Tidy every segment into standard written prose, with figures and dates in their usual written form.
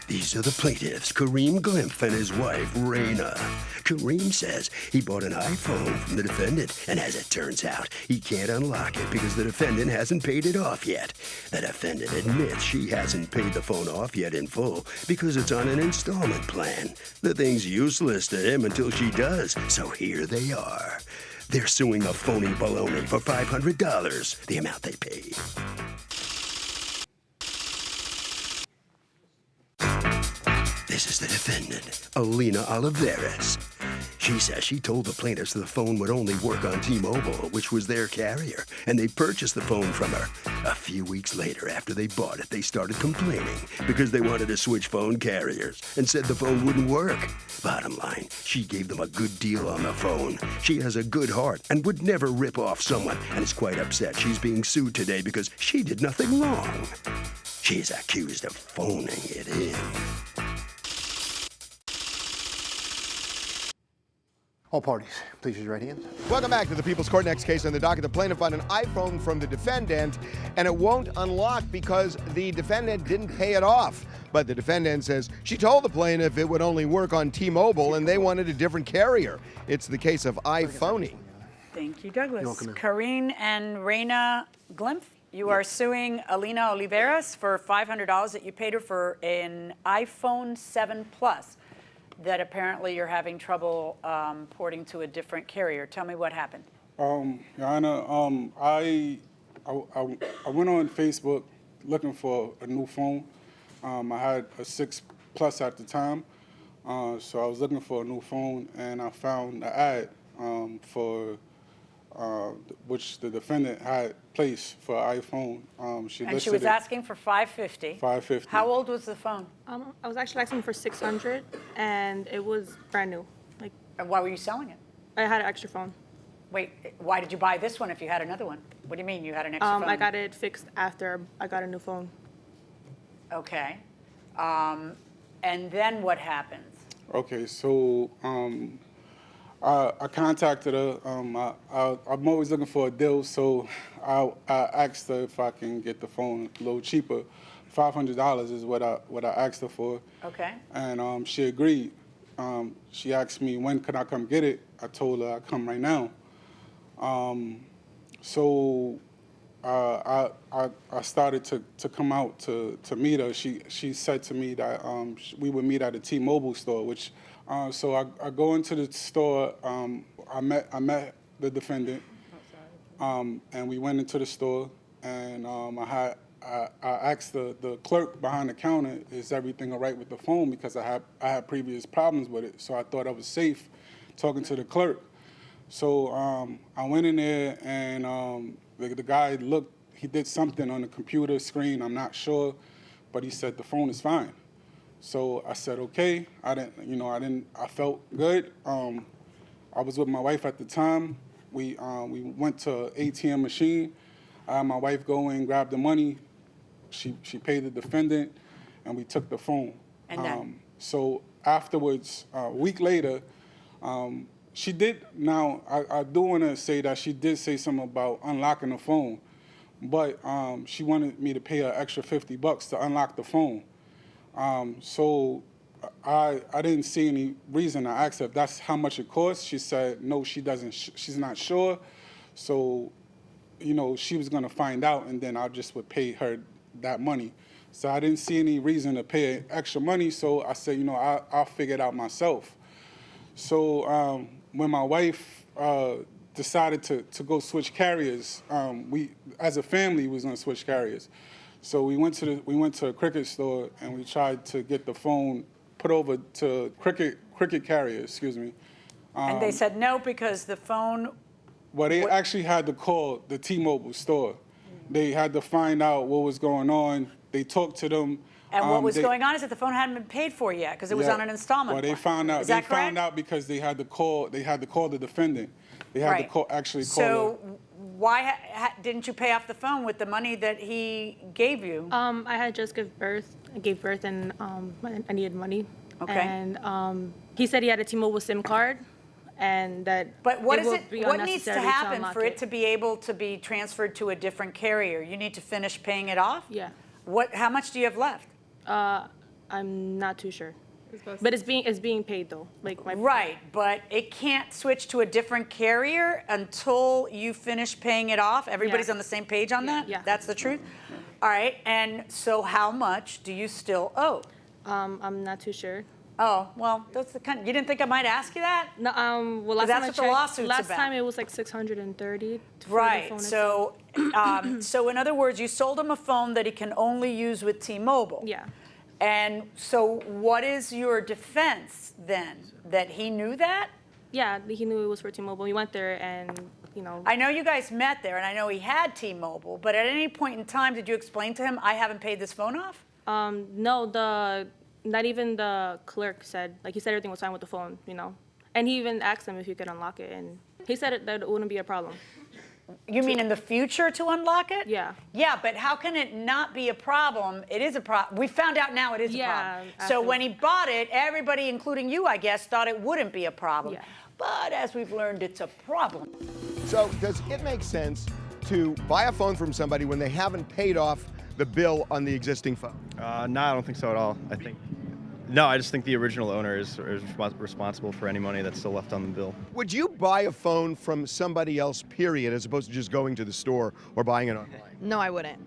These are the plaintiffs, Kareem Glimpf and his wife, Raina. Kareem says he bought an iPhone from the defendant, and as it turns out, he can't unlock it because the defendant hasn't paid it off yet. The defendant admits she hasn't paid the phone off yet in full because it's on an installment plan. The thing's useless to him until she does, so here they are. They're suing a phony baloney for $500, the amount they paid. This is the defendant, Alina Oliveras. She says she told the plaintiffs the phone would only work on T-Mobile, which was their carrier, and they purchased the phone from her. A few weeks later, after they bought it, they started complaining because they wanted to switch phone carriers and said the phone wouldn't work. Bottom line, she gave them a good deal on the phone. She has a good heart and would never rip off someone, and is quite upset she's being sued today because she did nothing wrong. She's accused of phoning it in. All parties, please use your right hands. Welcome back to the People's Court. Next case on the docket. The plaintiff on an iPhone from the defendant, and it won't unlock because the defendant didn't pay it off. But the defendant says she told the plaintiff it would only work on T-Mobile, and they wanted a different carrier. It's the case of iPhoning. Thank you, Douglas. You're welcome. Kareem and Raina Glimpf, you are suing Alina Oliveras for $500 that you paid her for an iPhone 7 Plus. That apparently you're having trouble porting to a different carrier. Tell me what happened. Your Honor, I went on Facebook looking for a new phone. I had a 6 Plus at the time, so I was looking for a new phone, and I found an ad for which the defendant had placed for iPhone. She was asking for $550. $550. How old was the phone? I was actually asking for $600, and it was brand new. Like, And why were you selling it? I had an extra phone. Wait, why did you buy this one if you had another one? What do you mean you had an extra phone? I got it fixed after I got a new phone. Okay. And then what happens? Okay, so I contacted her. I'm always looking for a deal, so I asked her if I can get the phone a little cheaper. $500 is what I asked her for. Okay. And she agreed. She asked me when could I come get it. I told her I'd come right now. So I started to come out to meet her. She said to me that we would meet at a T-Mobile store, which so I go into the store. I met the defendant, and we went into the store, and I asked the clerk behind the counter, is everything all right with the phone, because I had previous problems with it, so I thought I was safe talking to the clerk. So I went in there, and the guy looked. He did something on the computer screen. I'm not sure, but he said the phone is fine. So I said, okay. I felt good. I was with my wife at the time. We went to an ATM machine. I had my wife go in, grab the money. She paid the defendant, and we took the phone. And then? So afterwards, a week later, she did. Now I do want to say that she did say something about unlocking the phone, but she wanted me to pay her extra $50 to unlock the phone. So I didn't see any reason. I asked her if that's how much it costs. She said no, she doesn't. She's not sure. So, she was gonna find out, and then I just would pay her that money. So I didn't see any reason to pay extra money. So I said, I'll figure it out myself. So when my wife decided to go switch carriers, we as a family was gonna switch carriers. So we went to a Cricket store, and we tried to get the phone put over to Cricket carrier, excuse me. And they said no because the phone... Well, they actually had to call the T-Mobile store. They had to find out what was going on. They talked to them. And what was going on is that the phone hadn't been paid for yet because it was on an installment Well, they plan. found out. Is that they correct? found out because they had to call the defendant. They had to actually call. So why didn't you pay off the phone with the money that he gave you? I had just gave birth. I gave birth, and I needed money. Okay. And he said he had a T-Mobile SIM card, and that. But what it is would it? be What needs to unnecessary happen unlock for it to be able to be transferred to a different carrier? You need to finish paying it off. Yeah. How much do you have left? I'm not too sure. But it's being paid though. Like my Right, but it can't switch to a different carrier until you finish paying it off. Everybody's Yeah. on the same page on that? Yeah. That's the truth? All right, and so how much do you still owe? I'm not too sure. Oh, well, that's the kind, you didn't think I might ask you that? No, well, last that's time I what the checked, last last about. time it was like 630 for the Right, phone so, so in other words, you sold him a phone that he can only use with T-Mobile. Yeah. And so what is your defense then? That he knew that? Yeah, he knew it was for T-Mobile. He went there and, you know, I know you guys met there, and I know he had T-Mobile, but at any point in time, did you explain to him, I haven't paid this phone off? no, not even the clerk said, like he said everything was fine with the phone, you know. And he even asked him if he could unlock it, and he said that it wouldn't be a problem. You mean in the future to unlock it? Yeah. Yeah, but how can it not be a problem? It is a problem. We found out now it is a Yeah, problem. So after- when he bought it, everybody, including you, I guess, thought it wouldn't be a problem. Yeah. But as we've learned, it's a problem. So does it make sense to buy a phone from somebody when they haven't paid off the bill on the existing phone? No, I don't think so at all. I just think the original owner is responsible for any money that's still left on the bill. Would you buy a phone from somebody else, period, as opposed to just going to the store or buying it online? No, I wouldn't.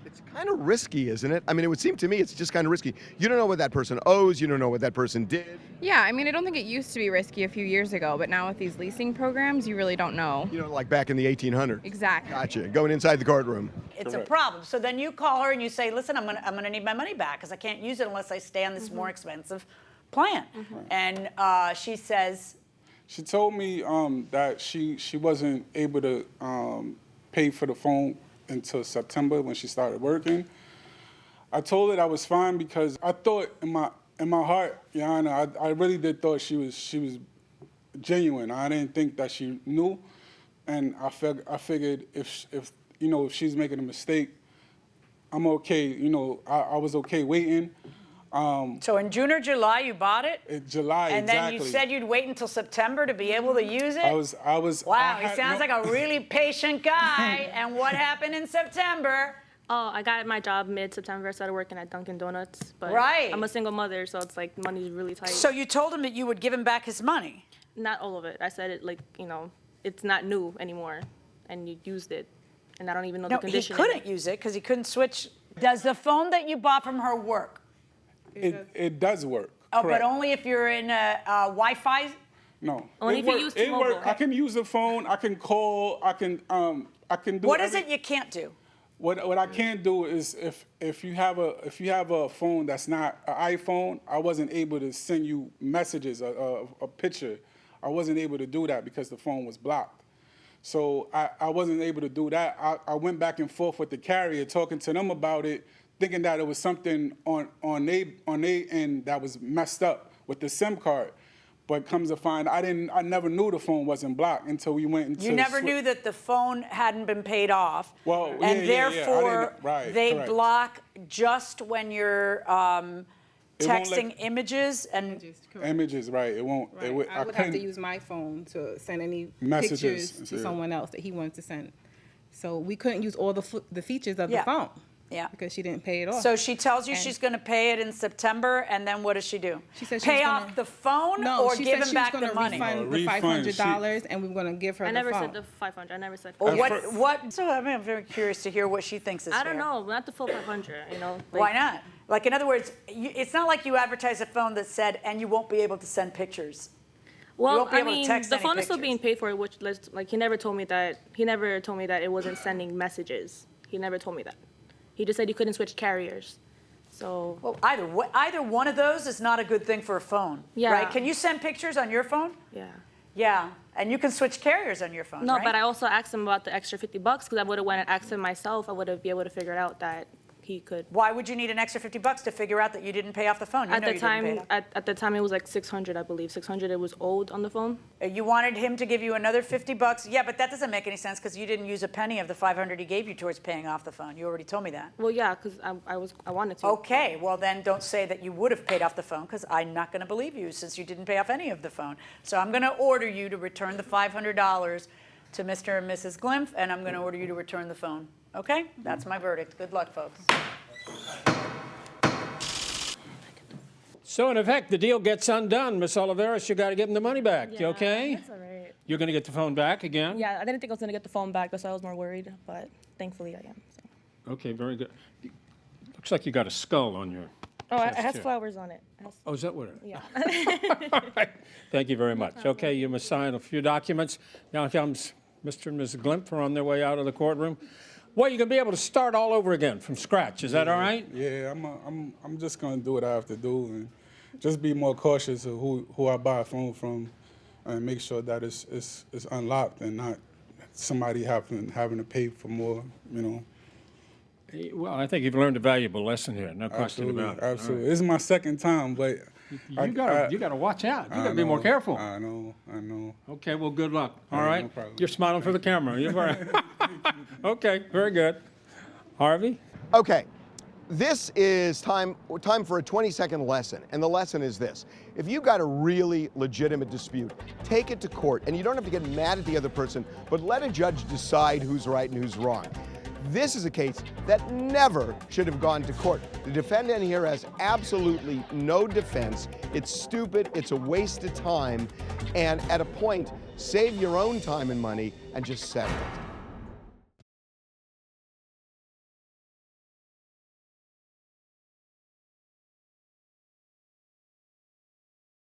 It's kind of risky, isn't it? I mean, it would seem to me it's just kind of risky. You don't know what that person owes. You don't know what that person did. Yeah, I mean, I don't think it used to be risky a few years ago, but now with these leasing programs, you really don't know. You know, like back in the 1800s. Exactly. Gotcha. Going inside the courtroom. It's a problem. So then you call her and you say, listen, I'm gonna need my money back because I can't use it unless I stay on this more expensive plan. And she says, She told me that she wasn't able to pay for the phone until September when she started working. I told her that was fine because I thought in my heart, Your Honor, I really did thought she was genuine. I didn't think that she knew, and I figured if you know, if she's making a mistake, I'm okay. You know, I was okay waiting. so in June or July you bought it? In July, And exactly. then you said you'd wait until September to be able to use it? I was. Wow, I he had sounds no- like a really patient guy. And what happened in September? Oh, I got my job mid-September. I started working at Dunkin' Donuts. But Right. I'm a single mother, so it's like money's really tight. So you told him that you would give him back his money? Not all of it. I said it like, you know, it's not new anymore, and you used it, and I don't even know No, the he condition. couldn't use it because he couldn't switch. Does the phone that you bought from her work? It does work. Oh, correct. but only if you're in a Wi-Fi? No. Only it if you work- use It T-Mobile. work. I can use the phone. I can call. I can do. What is it you can't do? What I can't do is if you have a phone that's not an iPhone, I wasn't able to send you messages, a picture. I wasn't able to do that because the phone was blocked. So I wasn't able to do that. I went back and forth with the carrier, talking to them about it, thinking that it was something on they end that was messed up with the SIM card. But comes to find, I never knew the phone wasn't blocked until we went into. You never knew that the phone hadn't been paid off. Well, yeah, and yeah, yeah. I therefore didn't- right, they correct. block just when you're It won't texting let- images and Images, correct. Images, right? It won't. Right. It would, I would have to couldn't- use my phone to send any Messages, pictures to yeah. someone else that he wanted to send. So we couldn't use all the features of Yeah. the phone. Yeah. Because she didn't pay it off. So she tells you And- she's going to pay it in September, and then what does she do? She said she pay was off gonna- the phone No, or she give said him she back was the gonna money? refund the Refund, $500, and we were gonna give her I the never phone. said the 500. I never said. Or 500. what? So I'm very curious to hear what she thinks is I fair. don't know. Not the full 500. You know. Like, Why not? Like, in other words, it's not like you advertise a phone that said, and you won't be able to send pictures. Well, won't be I able to mean, text the any phone is still pictures. being paid for, which like he never told me that. He never told me that it wasn't sending messages. He never told me that. He just said he couldn't switch carriers. So Well, either one of those is not a good thing for a phone. Yeah. Right? Can you send pictures on your phone? yeah. Yeah. And you can switch carriers on your phone, No, right? but I also asked him about the extra $50 because I would have went and asked him myself. I would have been able to figure out that he could. Why would you need an extra $50 to figure out that you didn't pay off the phone? You At know the you didn't pay it time, off. at the time it was like 600, I believe. 600 it was owed on the phone. You wanted him to give you another $50. Yeah, but that doesn't make any sense because you didn't use a penny of the $500 he gave you towards paying off the phone. You already told me that. Well, yeah, because I wanted to. Okay, well then don't say that you would have paid off the phone because I'm not going to believe you since you didn't pay off any of the phone. So I'm going to order you to return the $500 to Mr. and Mrs. Glimpf, and I'm going to order you to return the phone. Okay? That's my verdict. Good luck, folks. So in effect, the deal gets undone, Miss Oliveris. You got to give them the money back. You okay? That's all right. You're going to get the phone back again? Yeah, I didn't think I was gonna get the phone back. That's why I was more worried, but thankfully I am. So. Okay, very good. Looks like you got a skull on your Oh, it chest has here. flowers on it. Oh, is that what it is? Yeah. All right. Thank you very much. Okay, you must sign a few documents. Now comes Mr. and Ms. Glimpf are on their way out of the courtroom. Well, you're going to be able to start all over again from scratch. Is that all right? Yeah, I'm just gonna do what I have to do and just be more cautious of who I buy a phone from, and make sure that it's unlocked and not somebody having to pay for more. You know. Well, I think you've learned a valuable lesson here. No question about it. Absolutely. This is my second time, but You gotta watch out. You gotta be more careful. I know. Okay, well, good luck. All All right, right. no problem. You're smiling for the camera. You're all right. Okay, very good. Harvey? Okay, this is time for a 20-second lesson, and the lesson is this. If you've got a really legitimate dispute, take it to court, and you don't have to get mad at the other person, but let a judge decide who's right and who's wrong. This is a case that never should have gone to court. The defendant here has absolutely no defense. It's stupid, it's a waste of time, and at a point, save your own time and money and just settle it.